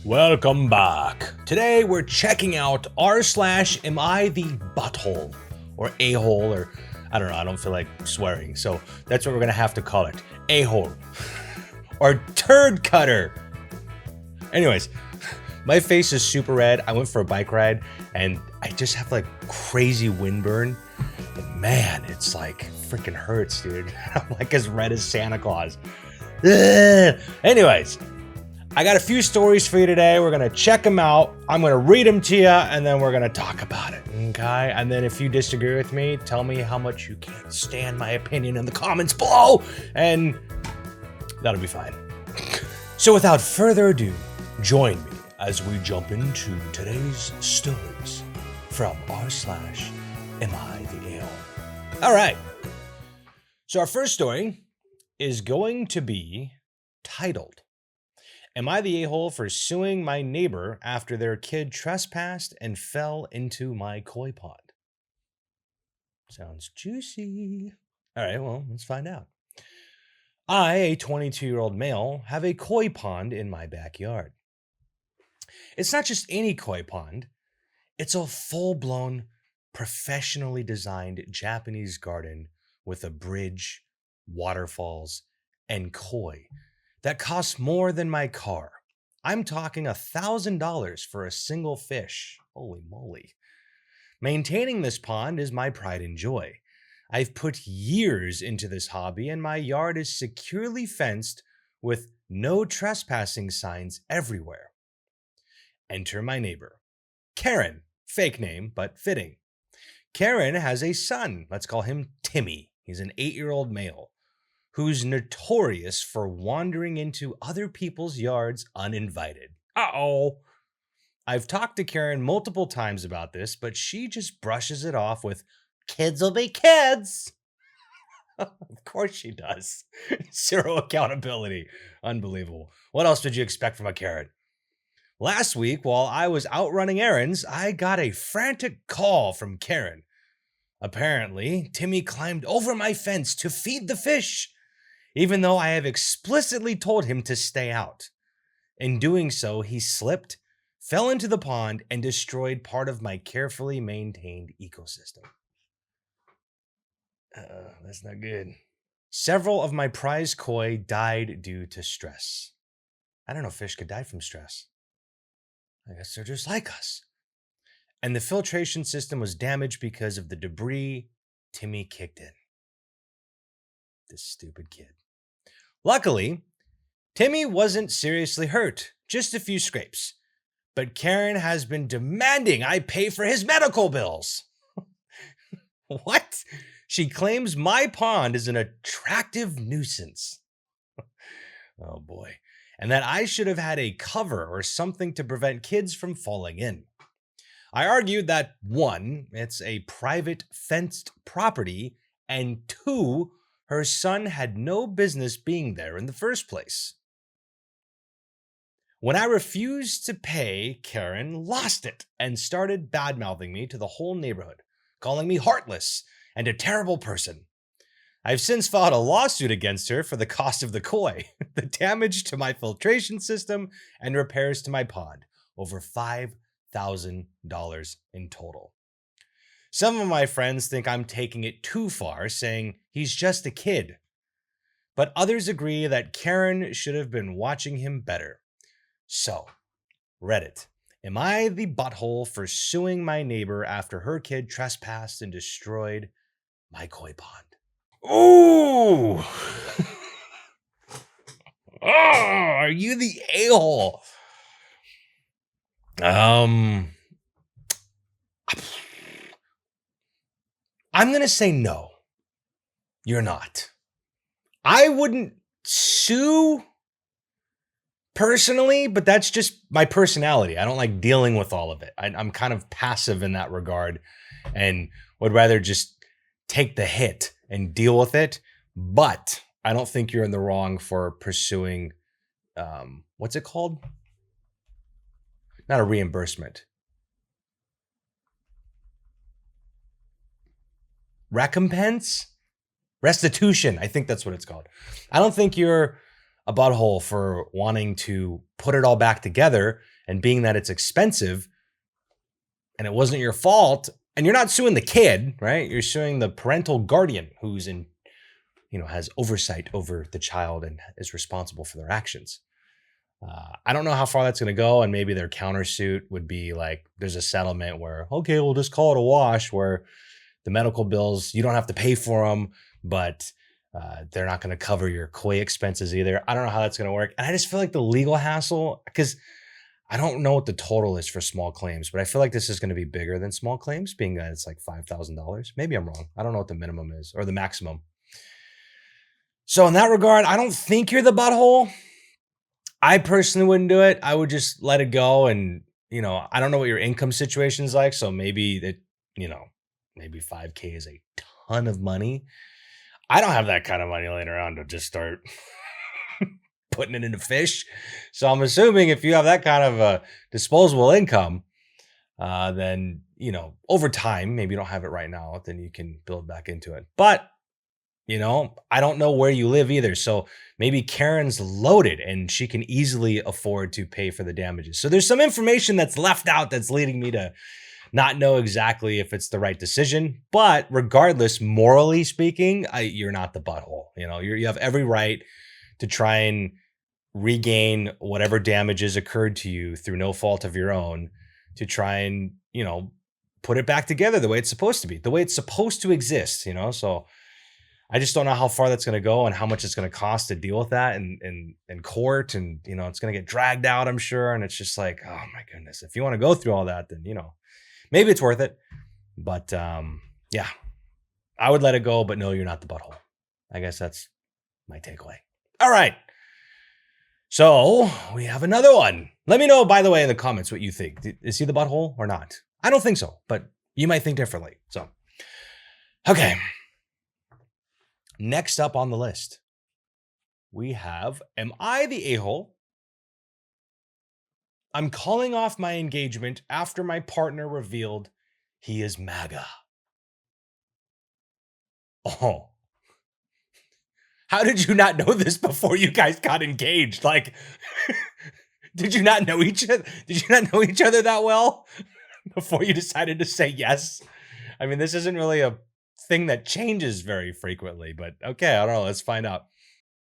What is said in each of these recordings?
Welcome back. Today we're checking out r/am I the butthole or a-hole, or I don't know, I don't feel like swearing, so that's what we're gonna have to call it. A-hole or turd cutter. Anyways, my face is super red. I went for a bike ride and I just have like crazy windburn. And man, it's like freaking hurts, dude. I'm like as red as Santa Claus. Ugh. Anyways, I got a few stories for you today. We're gonna check them out. I'm gonna read them to you and then we're gonna talk about it, okay? And then if you disagree with me, tell me how much you can't stand my opinion in the comments below and that'll be fine. So without further ado, join me as we jump into today's stories from r/am I the a-hole. All right. So our first story is going to be titled, Am I the a-hole for suing my neighbor after their kid trespassed and fell into my koi pond? Sounds juicy. All right, well, let's find out. I, a 22-year-old male, have a koi pond in my backyard. It's not just any koi pond. It's a full-blown, professionally designed Japanese garden with a bridge, waterfalls, and koi that costs more than my car. I'm talking $1,000 for a single fish. Holy moly. Maintaining this pond is my pride and joy. I've put years into this hobby and my yard is securely fenced with no trespassing signs everywhere. Enter my neighbor, Karen, fake name, but fitting. Karen has a son, let's call him Timmy. He's an 8-year-old male who's notorious for wandering into other people's yards uninvited. Uh-oh. I've talked to Karen multiple times about this, but she just brushes it off with, kids will be kids. Of course she does. Zero accountability. Unbelievable. What else did you expect from a Karen? Last week, while I was out running errands, I got a frantic call from Karen. Apparently, Timmy climbed over my fence to feed the fish, even though I have explicitly told him to stay out. In doing so, he slipped, fell into the pond, and destroyed part of my carefully maintained ecosystem. That's not good. Several of my prize koi died due to stress. I don't know if fish could die from stress. I guess they're just like us. And the filtration system was damaged because of the debris Timmy kicked in. This stupid kid. Luckily, Timmy wasn't seriously hurt, just a few scrapes. But Karen has been demanding I pay for his medical bills. What? She claims my pond is an attractive nuisance. Oh boy. And that I should have had a cover or something to prevent kids from falling in. I argued that 1, it's a private fenced property, and 2, her son had no business being there in the first place. When I refused to pay, Karen lost it and started bad-mouthing me to the whole neighborhood, calling me heartless and a terrible person. I've since filed a lawsuit against her for the cost of the koi, the damage to my filtration system, and repairs to my pond, over $5,000 in total. Some of my friends think I'm taking it too far, saying he's just a kid. But others agree that Karen should have been watching him better. So, Reddit, am I the butthole for suing my neighbor after her kid trespassed and destroyed my koi pond? Ooh! Oh, are you the a-hole? I'm going to say no. You're not. I wouldn't sue personally, but that's just my personality. I don't like dealing with all of it. I'm kind of passive in that regard and would rather just take the hit and deal with it. But I don't think you're in the wrong for pursuing, what's it called? Not a reimbursement. Recompense? Restitution. I think that's what it's called. I don't think you're a butthole for wanting to put it all back together, and being that it's expensive and it wasn't your fault, and you're not suing the kid, right? You're suing the parental guardian who's in, has oversight over the child and is responsible for their actions. I don't know how far that's going to go, and maybe their countersuit would be like, there's a settlement where, okay, we'll just call it a wash, where the medical bills, you don't have to pay for them, but they're not going to cover your koi expenses either. I don't know how that's going to work. And I just feel like the legal hassle, because I don't know what the total is for small claims, but I feel like this is going to be bigger than small claims, being that it's like $5,000. Maybe I'm wrong. I don't know what the minimum is or the maximum. So in that regard, I don't think you're the butthole. I personally wouldn't do it. I would just let it go. And, I don't know what your income situation is like. So maybe that, maybe 5K is a ton of money. I don't have that kind of money laying around to just start putting it into fish. So I'm assuming if you have that kind of a disposable income, then, over time, maybe you don't have it right now, then you can build back into it. But, I don't know where you live either. So maybe Karen's loaded and she can easily afford to pay for the damages. So there's some information that's left out that's leading me to not know exactly if it's the right decision. But regardless, morally speaking, you're not the butthole. You have every right to try and regain whatever damages occurred to you through no fault of your own, to try and, put it back together the way it's supposed to be, the way it's supposed to exist, So I just don't know how far that's going to go and how much it's going to cost to deal with that in court. And, it's going to get dragged out, I'm sure. And it's just like, oh my goodness, if you want to go through all that, then, maybe it's worth it. But yeah, I would let it go, but no, you're not the butthole. I guess that's my takeaway. All right. So we have another one. Let me know, by the way, in the comments what you think. Is he the butthole or not? I don't think so, but you might think differently. So, okay. Next up on the list, we have, am I the a-hole? I'm calling off my engagement after my partner revealed he is MAGA. Oh. How did you not know this before you guys got engaged? Like, did you not know each other? Did you not know each other that well before you decided to say yes? I mean, this isn't really a thing that changes very frequently, but okay, I don't know. Let's find out.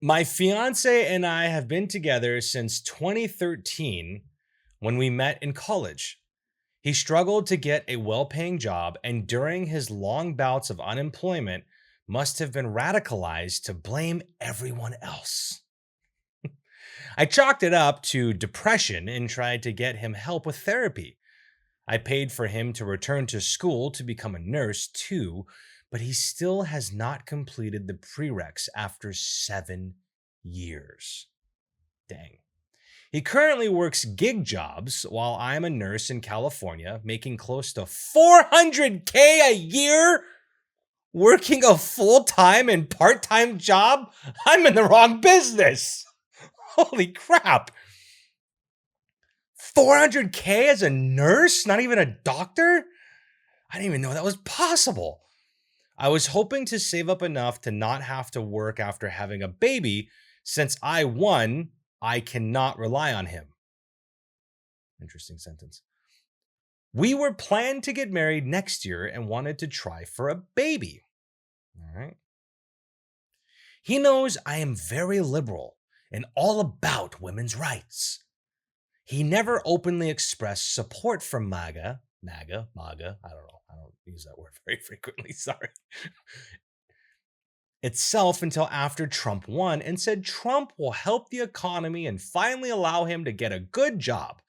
My fiance and I have been together since 2013 when we met in college. He struggled to get a well-paying job, and during his long bouts of unemployment, must have been radicalized to blame everyone else. I chalked it up to depression and tried to get him help with therapy. I paid for him to return to school to become a nurse too, but he still has not completed the prereqs after 7 years. Dang. He currently works gig jobs while I'm a nurse in California, making close to $400K a year. Working a full-time and part-time job? I'm in the wrong business. Holy crap. $400K as a nurse? Not even a doctor? I didn't even know that was possible. I was hoping to save up enough to not have to work after having a baby, since I cannot rely on him. Interesting sentence. We were planned to get married next year and wanted to try for a baby. All right. He knows I am very liberal and all about women's rights. He never openly expressed support for MAGA, I don't know. I don't use that word very frequently, sorry. Itself until after Trump won, and said Trump will help the economy and finally allow him to get a good job.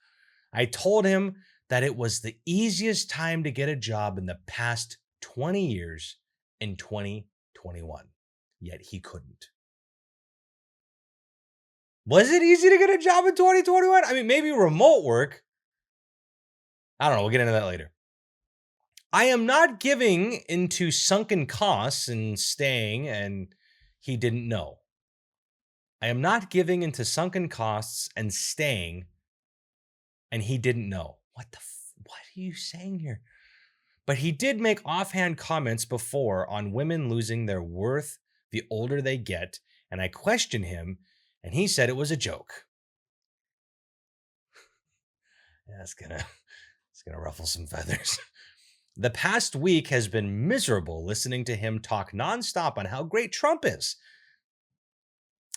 I told him that it was the easiest time to get a job in the past 20 years in 2021, yet he couldn't. Was it easy to get a job in 2021? I mean, maybe remote work. I don't know. We'll get into that later. I am not giving into sunken costs and staying, and he didn't know. I am not giving into sunken costs and staying, and he didn't know. What are you saying here? But he did make offhand comments before on women losing their worth the older they get, and I questioned him, and he said it was a joke. Yeah, it's gonna ruffle some feathers. The past week has been miserable listening to him talk nonstop on how great Trump is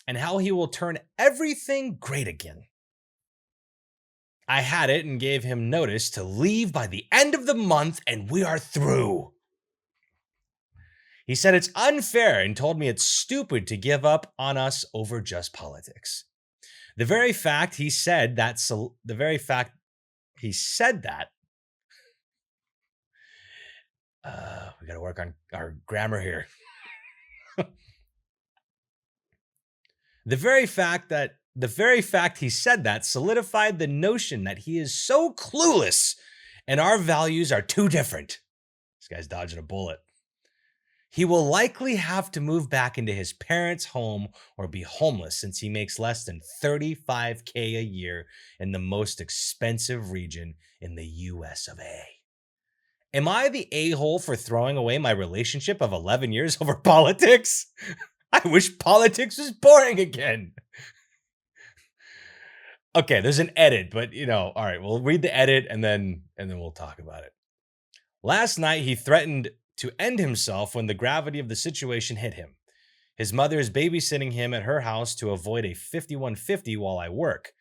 and how he will turn everything great again. I had it and gave him notice to leave by the end of the month, and we are through. He said it's unfair and told me it's stupid to give up on us over just politics. The very fact he said that, we got to work on our grammar here. The very fact he said that solidified the notion that he is so clueless and our values are too different. This guy's dodging a bullet. He will likely have to move back into his parents' home or be homeless since he makes less than $35,000 a year in the most expensive region in the US of A. Am I the a-hole for throwing away my relationship of 11 years over politics? I wish politics was boring again. Okay, there's an edit, but all right, we'll read the edit and then we'll talk about it. Last night, he threatened to end himself when the gravity of the situation hit him. His mother is babysitting him at her house to avoid a 5150 while I work.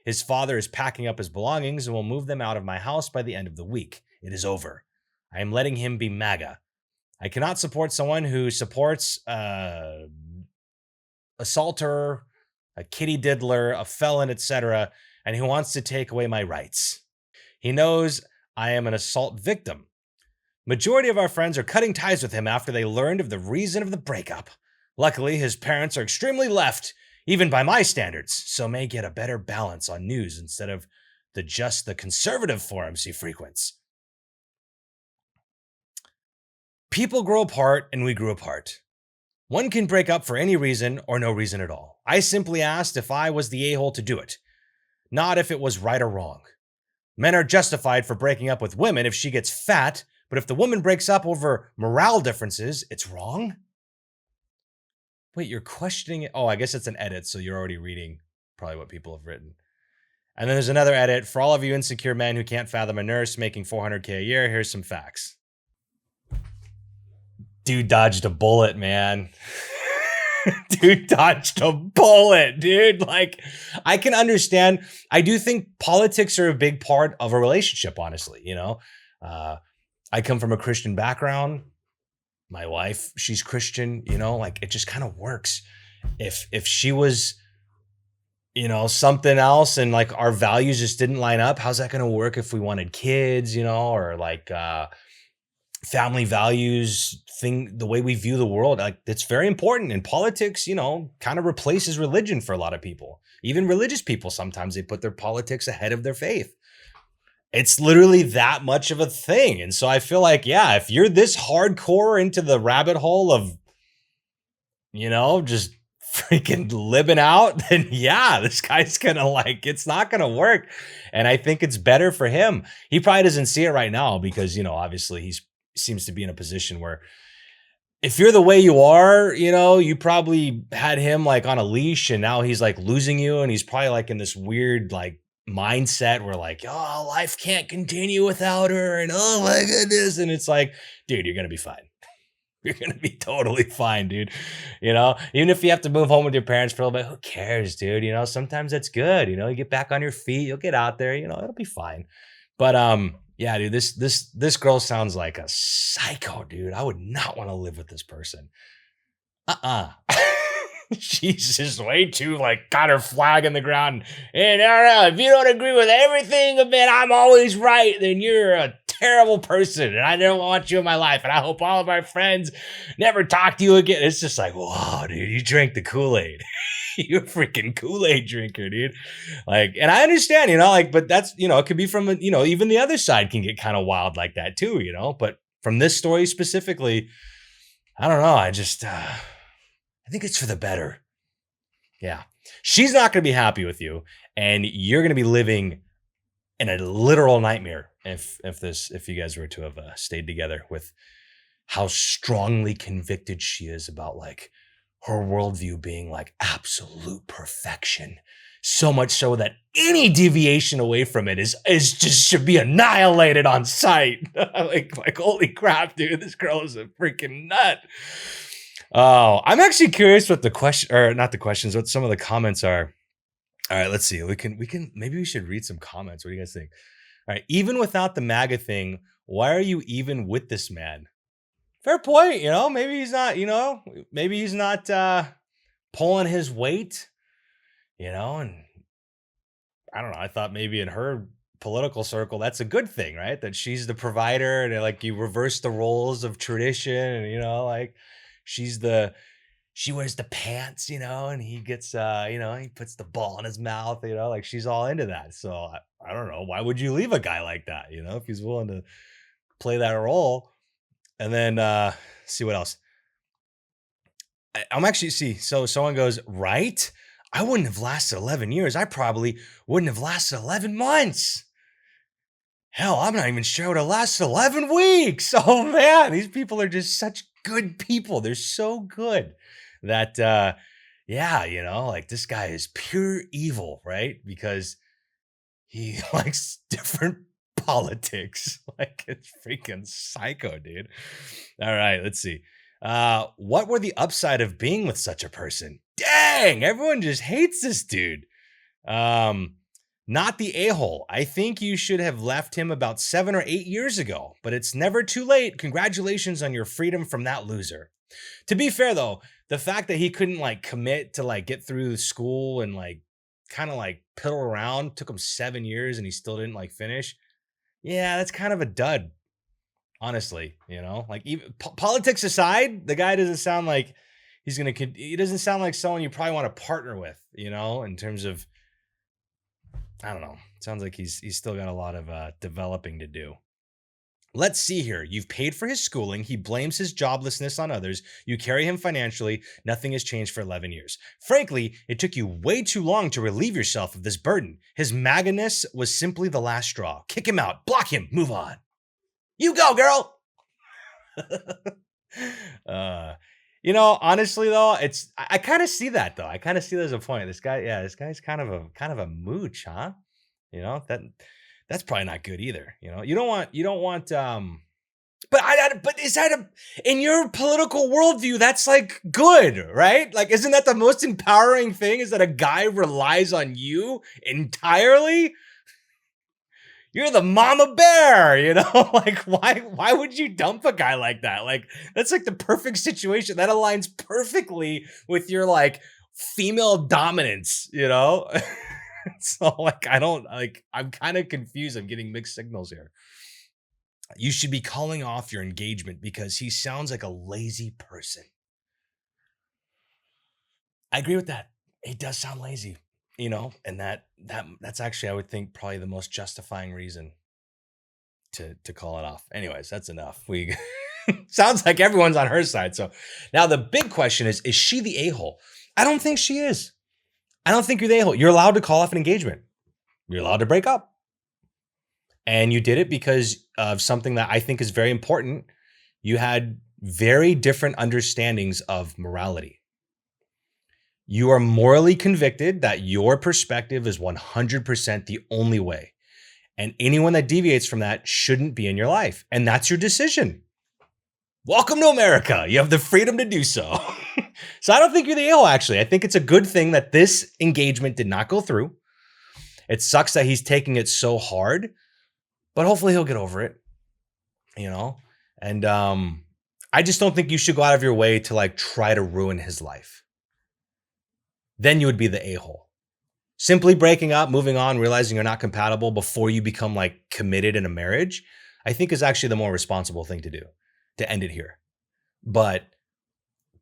His father is packing up his belongings and will move them out of my house by the end of the week. It is over. I am letting him be MAGA. I cannot support someone who supports assaulter, a kitty diddler, a felon, etc., and who wants to take away my rights. He knows I am an assault victim. Majority of our friends are cutting ties with him after they learned of the reason of the breakup. Luckily, his parents are extremely left, even by my standards, so may get a better balance on news instead of just the conservative forums he frequents. People grow apart and we grew apart. One can break up for any reason or no reason at all. I simply asked if I was the a-hole to do it, not if it was right or wrong. Men are justified for breaking up with women if she gets fat, but if the woman breaks up over morale differences, it's wrong? Wait, you're questioning it? Oh, I guess it's an edit, so you're already reading probably what people have written. And then there's another edit. For all of you insecure men who can't fathom a nurse making $400,000 a year, here's some facts. Dude dodged a bullet, man. Dude dodged a bullet, dude. Like, I can understand. I do think politics are a big part of a relationship, honestly. I come from a Christian background. My wife, she's Christian, like it just kind of works. If she was, something else and like our values just didn't line up, how's that going to work if we wanted kids, or like family values, the way we view the world? Like, it's very important. And politics, kind of replaces religion for a lot of people. Even religious people, sometimes they put their politics ahead of their faith. It's literally that much of a thing. And so I feel like, yeah, if you're this hardcore into the rabbit hole of, just freaking living out, then yeah, this guy's gonna it's not gonna work. And I think it's better for him. He probably doesn't see it right now because, obviously he seems to be in a position where if you're the way you are, you probably had him like on a leash and now he's like losing you. And he's probably like in this weird, mindset where oh, life can't continue without her and oh my goodness. And it's like, dude, you're going to be fine. You're going to be totally fine, dude. Even if you have to move home with your parents for a little bit, who cares, dude? Sometimes that's good. You get back on your feet, you'll get out there, it'll be fine. But, yeah, dude, this girl sounds like a psycho, dude. I would not want to live with this person. She's just way too got her flag in the ground. And no, if you don't agree with everything of it, I'm always right, then you're a terrible person and I don't want you in my life. And I hope all of our friends never talk to you again. It's just like, whoa, dude, you drank the Kool-Aid. You're a freaking Kool-Aid drinker, dude. And I understand, but that's, it could be from, even the other side can get kind of wild like that too, but from this story specifically, I don't know. I think it's for the better. Yeah. She's not going to be happy with you and you're going to be living in a literal nightmare if you guys were to have stayed together with how strongly convicted she is about her worldview being like absolute perfection. So much so that any deviation away from it is just should be annihilated on sight. like holy crap, dude, this girl is a freaking nut. Oh, I'm actually curious what the question, or not the questions, what some of the comments are. All right, let's see. We can maybe we should read some comments. What do you guys think? All right, even without the MAGA thing, why are you even with this man? Fair point, maybe he's not, maybe he's not pulling his weight, and I don't know. I thought maybe in her political circle, that's a good thing, right? That she's the provider and like you reverse the roles of tradition and, like she's she wears the pants, and he gets, he puts the ball in his mouth, like she's all into that. So I don't know. Why would you leave a guy like that, if he's willing to play that role? And then see what else. I'm actually so someone goes, right? I wouldn't have lasted 11 years. I probably wouldn't have lasted 11 months. Hell, I'm not even sure it would have lasted 11 weeks. Oh man, these people are just such good people. They're so good that, like this guy is pure evil, right? Because he likes different politics. Like it's freaking psycho, dude. All right, let's see. What were the upside of being with such a person? Dang, everyone just hates this dude. Not the a-hole. I think you should have left him about 7 or 8 years ago, but it's never too late. Congratulations on your freedom from that loser. To be fair though, the fact that he couldn't like commit to like get through school and like kind of like piddle around, took him 7 years and he still didn't like finish. Yeah, that's kind of a dud. Honestly, like even politics aside, the guy doesn't sound like he doesn't sound like someone you probably want to partner with, in terms of, I don't know. It sounds like he's still got a lot of developing to do. Let's see here. You've paid for his schooling. He blames his joblessness on others. You carry him financially. Nothing has changed for 11 years. Frankly, it took you way too long to relieve yourself of this burden. His MAGA-ness was simply the last straw. Kick him out. Block him. Move on. You go, girl. Honestly though, I kind of see that though. I kind of see there's a point. This guy's kind of a mooch, huh? That's probably not good either. You don't want but is that in your political worldview, that's like good, right? Like, isn't that the most empowering thing, is that a guy relies on you entirely? You're the mama bear, like why would you dump a guy like that? Like, that's like the perfect situation. That aligns perfectly with your like female dominance, So like, I'm kind of confused. I'm getting mixed signals here. You should be calling off your engagement because he sounds like a lazy person. I agree with that. He does sound lazy. And that's actually, I would think, probably the most justifying reason to call it off. Anyways, that's enough. We sounds like everyone's on her side. So now the big question is she the a-hole? I don't think she is. I don't think you're the a-hole. You're allowed to call off an engagement. You're allowed to break up. And you did it because of something that I think is very important. You had very different understandings of morality. You are morally convicted that your perspective is 100% the only way. And anyone that deviates from that shouldn't be in your life. And that's your decision. Welcome to America. You have the freedom to do so. So I don't think you're the a-hole, actually. I think it's a good thing that this engagement did not go through. It sucks that he's taking it so hard, but hopefully he'll get over it, And I just don't think you should go out of your way to like try to ruin his life. Then you would be the a-hole. Simply breaking up, moving on, realizing you're not compatible before you become like committed in a marriage, I think is actually the more responsible thing to do, to end it here. But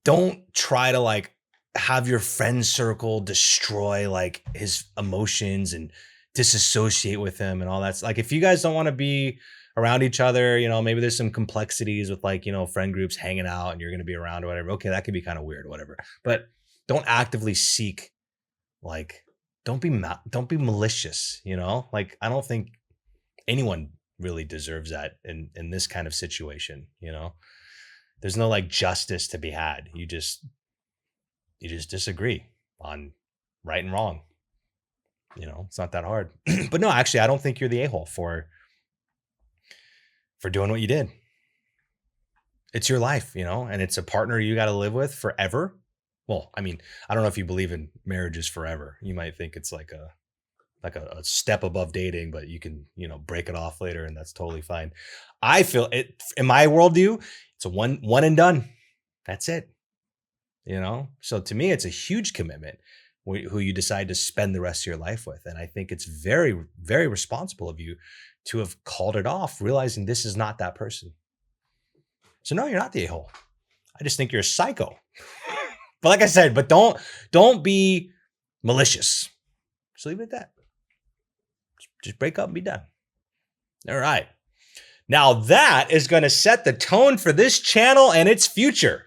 don't try to like have your friend circle destroy like his emotions and disassociate with him and all that. Like, if you guys don't want to be around each other, maybe there's some complexities with like, friend groups hanging out and you're going to be around or whatever. Okay, that could be kind of weird or whatever. But don't actively seek, like, don't be malicious, Like, I don't think anyone really deserves that in this kind of situation, There's no like justice to be had. You just You just disagree on right and wrong. It's not that hard. But no, actually, I don't think you're the a-hole for doing what you did. It's your life, and it's a partner you got to live with forever. Well, I mean, I don't know if you believe in marriages forever. You might think it's like a step above dating, but you can, break it off later, and that's totally fine. I feel it in my worldview, it's a one and done. That's it. So to me, it's a huge commitment who you decide to spend the rest of your life with. And I think it's very, very responsible of you to have called it off, realizing this is not that person. So no, you're not the a-hole. I just think you're a psycho. But like I said, but don't be malicious. Just leave it at that. Just break up and be done. All right. Now that is going to set the tone for this channel and its future.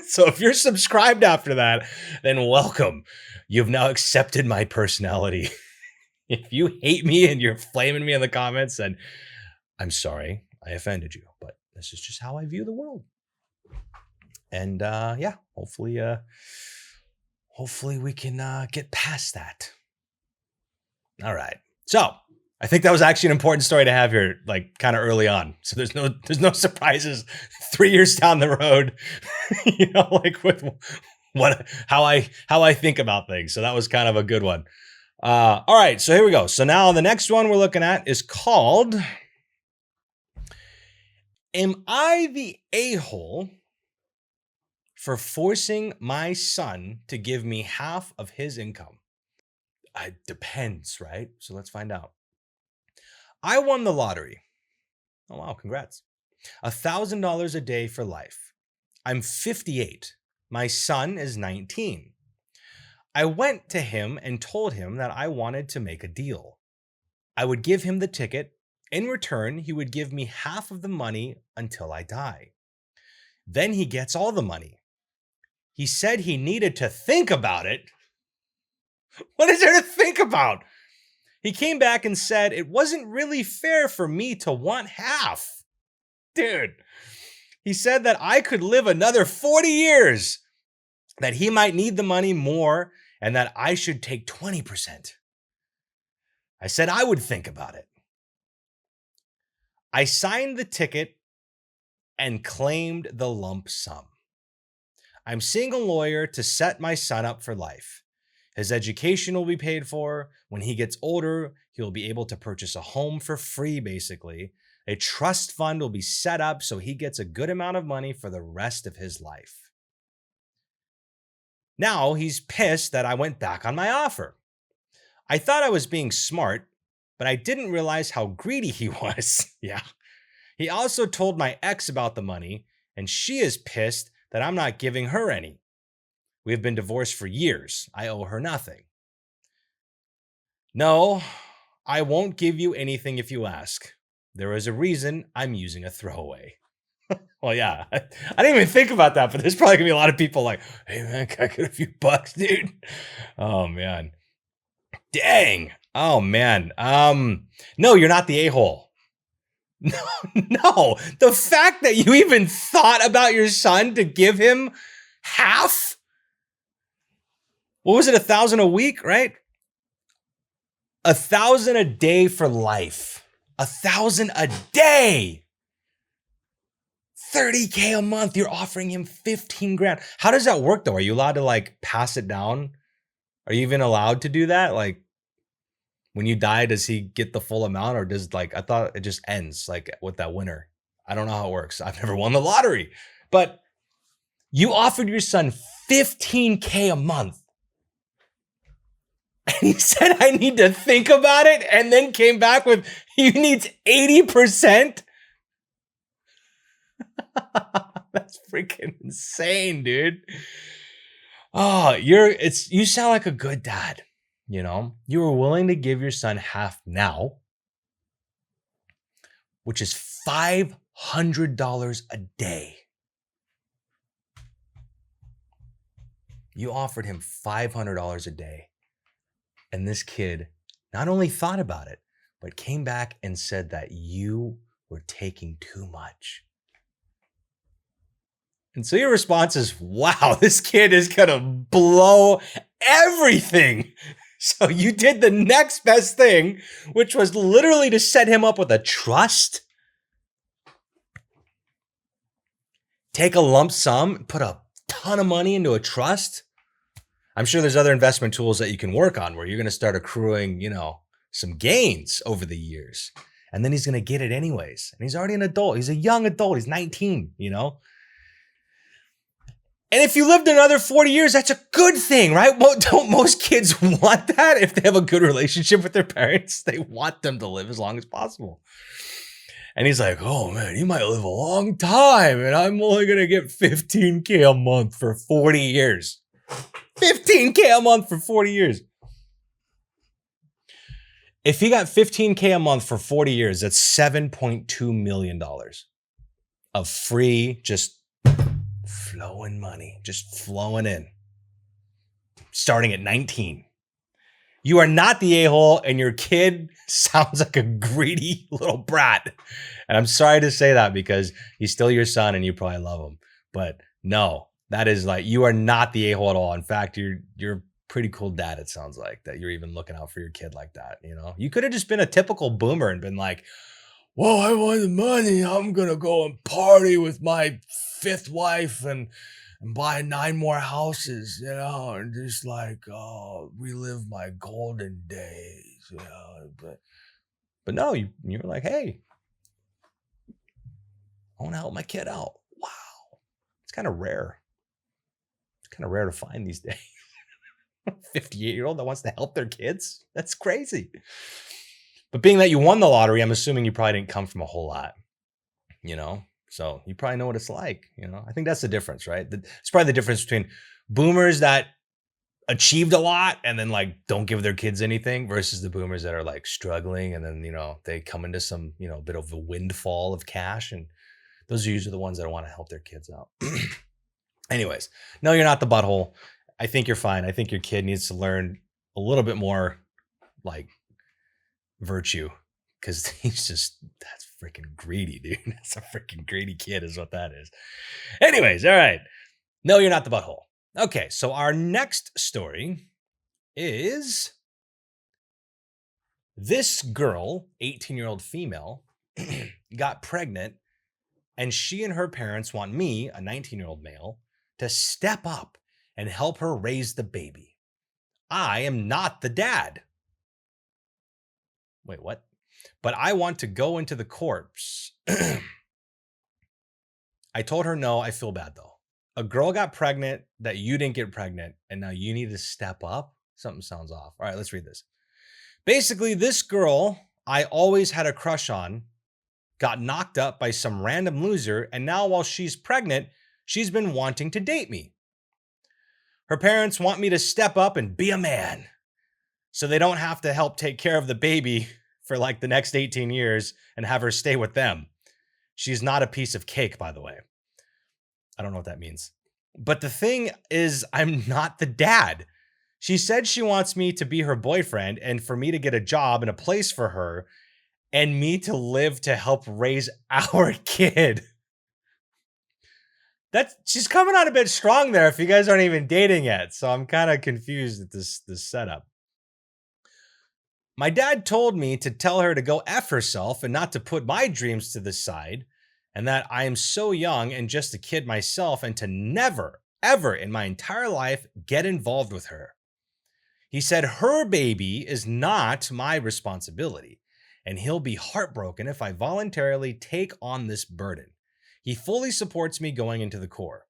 So if you're subscribed after that, then welcome. You've now accepted my personality. If you hate me and you're flaming me in the comments, then I'm sorry I offended you, but this is just how I view the world. And yeah, hopefully we can get past that. All right. So I think that was actually an important story to have here, like kind of early on. So there's no surprises 3 years down the road, like with how I think about things. So that was kind of a good one. All right, so here we go. So now the next one we're looking at is called, am I the a-hole for forcing my son to give me half of his income? It depends, right? So let's find out. I won the lottery. Oh, wow. Congrats. $1,000 a day for life. I'm 58. My son is 19. I went to him and told him that I wanted to make a deal. I would give him the ticket. In return, he would give me half of the money until I die. Then he gets all the money. He said he needed to think about it. What is there to think about? He came back and said it wasn't really fair for me to want half. Dude, he said that I could live another 40 years, that he might need the money more, and that I should take 20%. I said I would think about it. I signed the ticket and claimed the lump sum. I'm seeing a lawyer to set my son up for life. His education will be paid for. When he gets older, he'll be able to purchase a home for free, basically. A trust fund will be set up so he gets a good amount of money for the rest of his life. Now he's pissed that I went back on my offer. I thought I was being smart, but I didn't realize how greedy he was. Yeah. He also told my ex about the money, and she is pissed that I'm not giving her any. We have been divorced for years. I owe her nothing. No, I won't give you anything if you ask. There is a reason I'm using a throwaway. Well, yeah, I didn't even think about that, but there's probably gonna be a lot of people like, hey man, can I get a few bucks, dude? Oh man. Dang. Oh man. No, you're not the a-hole. No. The fact that you even thought about your son to give him half. What was it? 1,000 a week, right? 1,000 a day for life. 1,000 a day. 30K a month. You're offering him 15 grand. How does that work though? Are you allowed to like pass it down? Are you even allowed to do that? Like when you die, does he get the full amount, or does I thought it just ends like with that winner. I don't know how it works. I've never won the lottery, but you offered your son 15K a month. And he said, I need to think about it, and then came back with, he needs 80%. That's freaking insane, dude. Oh, you sound like a good dad. You were willing to give your son half now, which is $500 a day. You offered him $500 a day. And this kid not only thought about it, but came back and said that you were taking too much. And so your response is, wow, this kid is going to blow everything. So you did the next best thing, which was literally to set him up with a trust. Take a lump sum, put a ton of money into a trust. I'm sure there's other investment tools that you can work on where you're going to start accruing, some gains over the years. And then he's going to get it anyways. And he's already an adult. He's a young adult. He's 19, And if you lived another 40 years, that's a good thing, right? Well, don't most kids want that? If they have a good relationship with their parents, they want them to live as long as possible. And he's like, oh man, you might live a long time. And I'm only going to get $15K a month for 40 years. $15K a month for 40 years. If he got $15K a month for 40 years, that's $7.2 million of free, just flowing money, just flowing in, starting at 19. You are not the a-hole, and your kid sounds like a greedy little brat. And I'm sorry to say that because he's still your son and you probably love him. But no, that is like, you are not the a-hole at all. In fact, you're a pretty cool dad, it sounds like, that you're even looking out for your kid like that. You could have just been a typical boomer and been like, well, I want the money. I'm going to go and party with my fifth wife and buy 9 more houses, and just like, relive my golden days, But no, you were like, hey, I want to help my kid out. Wow. It's kind of rare. It's kind of rare to find these days. 58-year-old that wants to help their kids. That's crazy. But being that you won the lottery, I'm assuming you probably didn't come from a whole lot, So you probably know what it's like, I think that's the difference, right? It's probably the difference between boomers that achieved a lot and then like don't give their kids anything versus the boomers that are like struggling and then, they come into some, bit of a windfall of cash. And those are usually the ones that want to help their kids out. Anyways, no, you're not the butthole. I think you're fine. I think your kid needs to learn a little bit more like virtue. Because that's freaking greedy, dude. That's a freaking greedy kid is what that is. Anyways, all right. No, you're not the butthole. Okay, so our next story is this girl, 18-year-old female, got pregnant, and she and her parents want me, a 19-year-old male, to step up and help her raise the baby. I am not the dad. Wait, what? But I want to go into the corpse. I told her no, I feel bad though. A girl got pregnant that you didn't get pregnant, and now you need to step up? Something sounds off. All right, let's read this. Basically, this girl I always had a crush on got knocked up by some random loser, and now while she's pregnant, she's been wanting to date me. Her parents want me to step up and be a man so they don't have to help take care of the baby for like the next 18 years and have her stay with them. She's not a piece of cake, by the way. I don't know what that means. But the thing is, I'm not the dad. She said she wants me to be her boyfriend and for me to get a job and a place for her and me to live to help raise our kid. She's coming on a bit strong there if you guys aren't even dating yet. So I'm kind of confused at this setup. My dad told me to tell her to go F herself and not to put my dreams to the side, and that I am so young and just a kid myself and to never, ever in my entire life get involved with her. He said her baby is not my responsibility, and he'll be heartbroken if I voluntarily take on this burden. He fully supports me going into the Corps.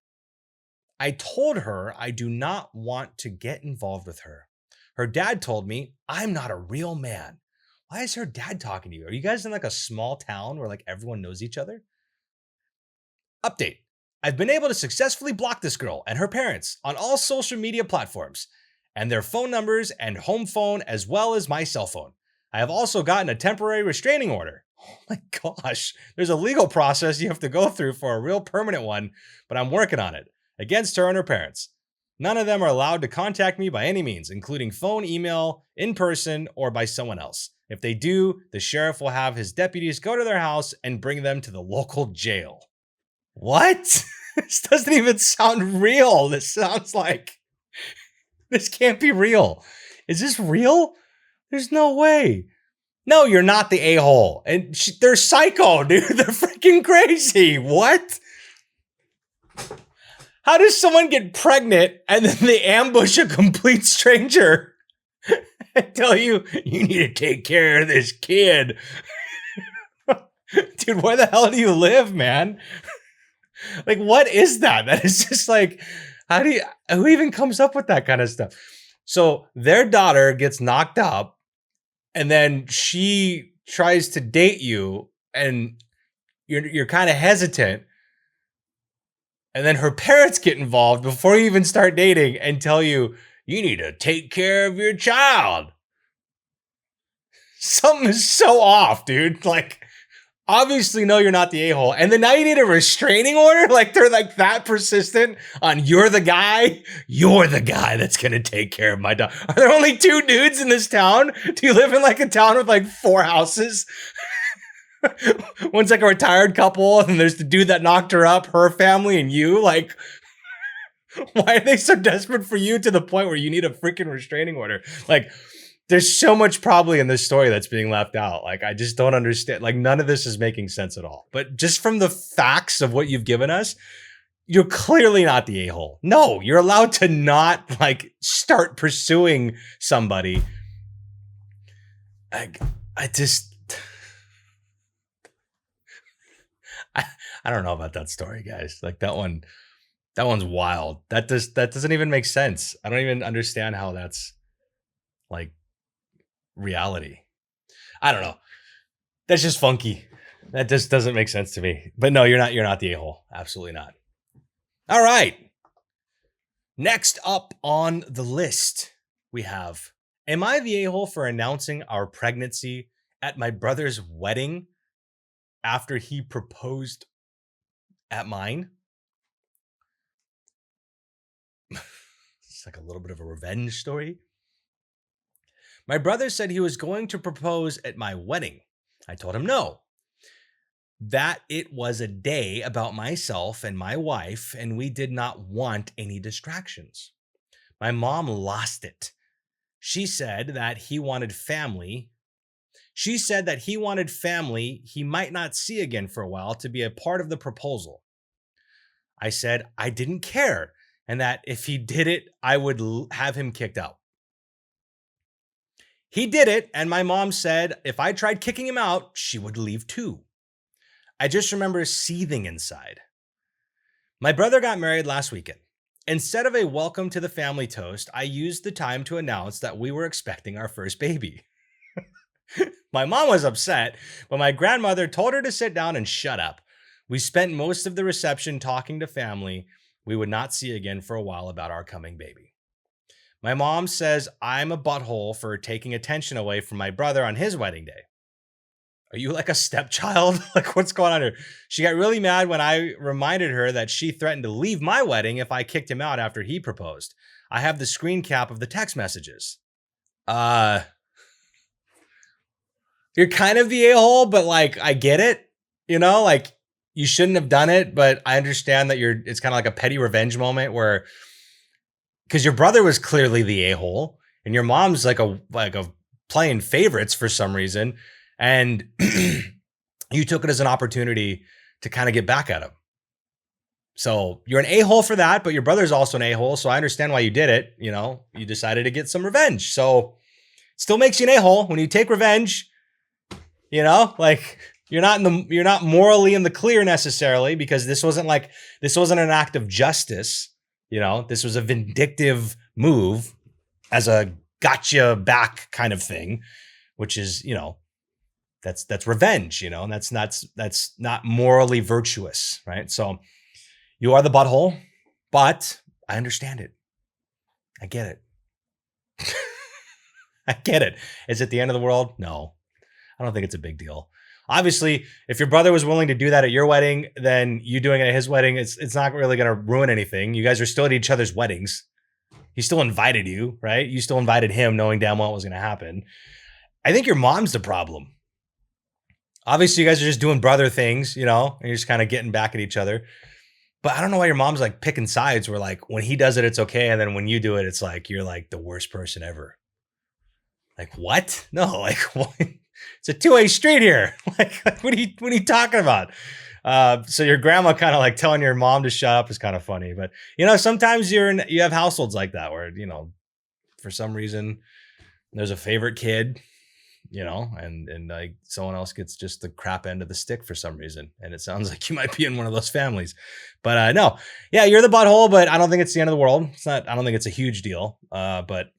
I told her I do not want to get involved with her. Her dad told me I'm not a real man. Why is her dad talking to you? Are you guys in like a small town where like everyone knows each other? Update. I've been able to successfully block this girl and her parents on all social media platforms and their phone numbers and home phone as well as my cell phone. I have also gotten a temporary restraining order. Oh my gosh. There's a legal process you have to go through for a real permanent one, but I'm working on it against her and her parents. None of them are allowed to contact me by any means, including phone, email, in person, or by someone else. If they do, the sheriff will have his deputies go to their house and bring them to the local jail. What? This doesn't even sound real. This sounds like this can't be real. Is this real? There's no way. No, you're not the a-hole. And they're psycho, dude. They're freaking crazy. What? How does someone get pregnant and then they ambush a complete stranger and tell you, you need to take care of this kid? Dude, where the hell do you live, man? Like, what is that? That is just like, who even comes up with that kind of stuff? So their daughter gets knocked up and then she tries to date you and you're kind of hesitant. And then her parents get involved before you even start dating and tell you, you need to take care of your child. Something is so off, dude. Like, obviously, no, you're not the a-hole. And then now you need a restraining order? Like, they're like that persistent on you're the guy that's going to take care of my dog. Are there only 2 dudes in this town? Do you live in like a town with like 4 houses? One's like a retired couple, and there's the dude that knocked her up, her family, and you. Like, why are they so desperate for you to the point where you need a freaking restraining order? Like, there's so much probably in this story that's being left out. Like, I just don't understand. Like, none of this is making sense at all. But just from the facts of what you've given us, you're clearly not the a-hole. No, you're allowed to not like start pursuing somebody. I don't know about that story, guys. Like that one's wild. That doesn't even make sense. I don't even understand how that's like reality. I don't know. That's just funky. That just doesn't make sense to me. But no, you're not the a-hole. Absolutely not. All right. Next up on the list, we have, am I the a-hole for announcing our pregnancy at my brother's wedding after he proposed at mine? It's like a little bit of a revenge story. My brother said he was going to propose at my wedding. I told him no, that it was a day about myself and my wife, and we did not want any distractions. My mom lost it. She said that he wanted family he might not see again for a while to be a part of the proposal. I said I didn't care, and that if he did it, I would have him kicked out. He did it, and my mom said if I tried kicking him out, she would leave too. I just remember seething inside. My brother got married last weekend. Instead of a welcome to the family toast, I used the time to announce that we were expecting our first baby. My mom was upset, but my grandmother told her to sit down and shut up. We spent most of the reception talking to family we would not see again for a while about our coming baby. My mom says I'm a butthole for taking attention away from my brother on his wedding day. Are you like a stepchild? Like, what's going on here? She got really mad when I reminded her that she threatened to leave my wedding if I kicked him out after he proposed. I have the screen cap of the text messages. You're kind of the a-hole, but like, I get it. You know, like you shouldn't have done it, but I understand that it's kind of like a petty revenge moment where, because your brother was clearly the a-hole and your mom's like a playing favorites for some reason. And you took it as an opportunity to kind of get back at him. So you're an a-hole for that, but your brother's also an a-hole. So I understand why you did it. You know, you decided to get some revenge. So it still makes you an a-hole when you take revenge. You know, like you're not morally in the clear necessarily, because this wasn't an act of justice. You know, this was a vindictive move as a gotcha back kind of thing, which is, you know, that's revenge, you know, and that's not morally virtuous, right? So you are the butthole, but I understand it. I get it. I get it. Is it the end of the world? No, I don't think it's a big deal. Obviously, if your brother was willing to do that at your wedding, then you doing it at his wedding, it's not really going to ruin anything. You guys are still at each other's weddings. He still invited you, right? You still invited him knowing damn well it was going to happen. I think your mom's the problem. Obviously, you guys are just doing brother things, you know, and you're just kind of getting back at each other. But I don't know why your mom's like picking sides where like when he does it, it's okay. And then when you do it, it's like you're like the worst person ever. Like what? No, like what? It's a two-way street here. Like what are you talking about? So your grandma kind of like telling your mom to shut up is kind of funny. But you know, sometimes you have households like that where, you know, for some reason there's a favorite kid, you know, and like someone else gets just the crap end of the stick for some reason. And it sounds like you might be in one of those families. But no, yeah, you're the butthole, but I don't think it's the end of the world. It's not, I don't think it's a huge deal. But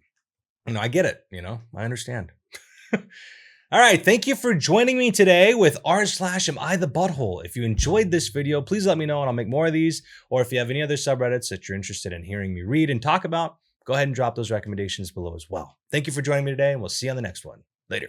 you know, I get it, you know, I understand. All right, thank you for joining me today with r/am I the butthole. If you enjoyed this video, please let me know and I'll make more of these. Or if you have any other subreddits that you're interested in hearing me read and talk about, go ahead and drop those recommendations below as well. Thank you for joining me today, and we'll see you on the next one. Later.